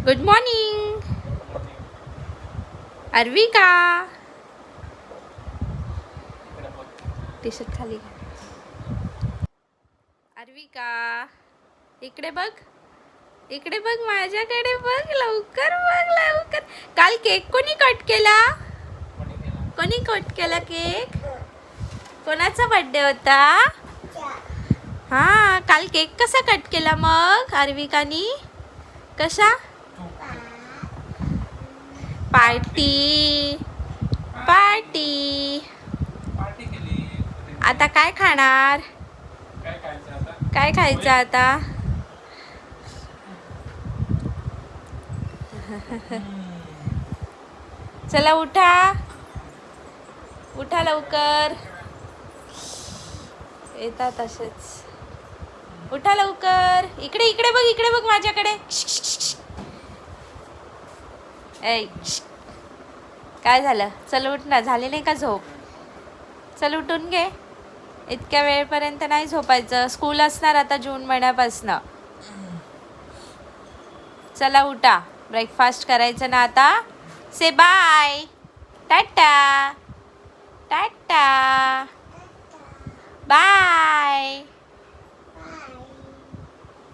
Good morning Arvika. T shirt खाली घाल. अर्विका इकडे बघ, इकडे बघ, माझ्याकडे बघ, लवकर बघ लवकर. काल केक कोणी कट केला? कोणी कट केला केक? कोणाचा बर्थडे होता? हा, काल केक कसा कट केला मग अर्विकानी? कशा? Party party. आता काय खाणार? काय खायचं आता? चला उठा, उठा लवकर. येतात असेच. उठा लवकर. इकडे इकडे बघ, इकडे बघ माझ्याकडे. ऐ काय झालं? चल उठ ना. झाली नाही का झोप? चल उठून घे. इतक्या वेळपर्यंत नाही झोपायचं. स्कूल असणार आता जून महिन्यापासनं. चला उठा. ब्रेकफास्ट करायचं ना आता. से बाय.